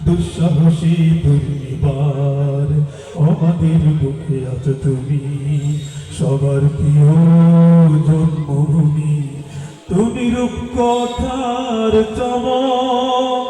দুঃসাহসী দুর্নিবার আমাদের বুকে আছো তুমি, সবার প্রিয় জন্মভূমি। তুমি রূপকথার চমক,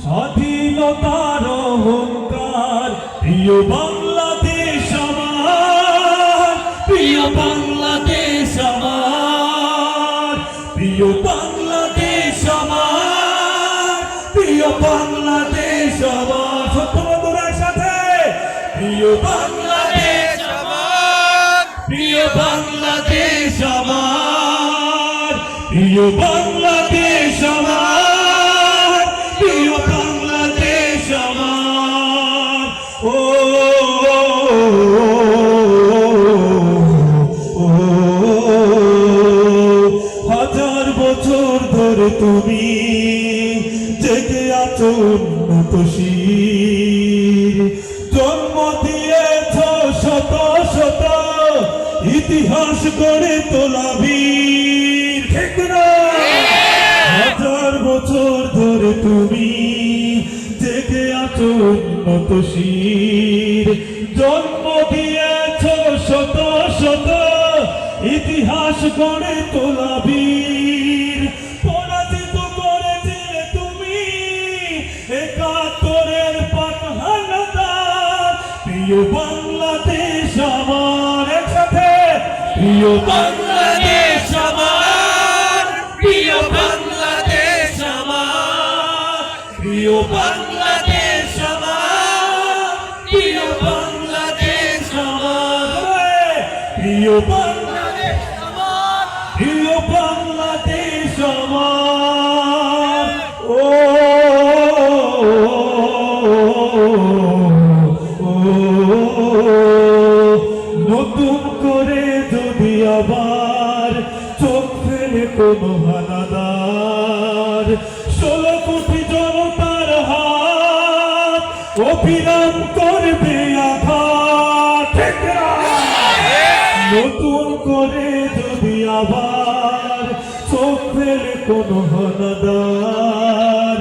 স্বাধীনতার অহংকার, প্রিয় বাংলাদেশ আমার, প্রিয় বাংলাদেশ আমার, প্রিয় বাংলাদেশ আমার, প্রিয় বাংলাদেশ আমার। সত্যবাদুরের সাথে প্রিয় বাংলাদেশ আমার, প্রিয় বাংলাদেশ আমার, প্রিয় বাংলাদেশ আমার, প্রিয় বাংলাদেশ আমার। ও হাজার বছর ধরে তুমি জেগে আছো উন্নত শির, জন্ম দিয়েছ শত শত ইতিহাস গড়ে তোলা বীর। ঠিক না? হাজার বছর ধরে তুমি জেগে আছো উন্নত শির, জন্ম দিয়েছ শত শত ইতিহাস গড়ে তোলা বীর। পরাজিত করেছিলে তুমি একাত্তরের পাঠানদার, প্রিয় বাংলাদেশ আমার। একসাথে প্রিয় বাংলাদেশ আমার, প্রিয় বাংলাদেশ আমার, প্রিয় বাংলাদেশ আমার, প্রিয় বাংলাদেশ আমার, প্রিয় বাংলাদেশ আমার, প্রিয় বাংলাদেশ আমার। ও নতুন করে যদি আবার চোখ ফেলে কোনো হানাদার, 16 কোটি জনতার হাত অবিরাম করবে আঘাত। ঠিক না? নতুন করে যদি আবার চোখ ফেলে কোনো হানাদার,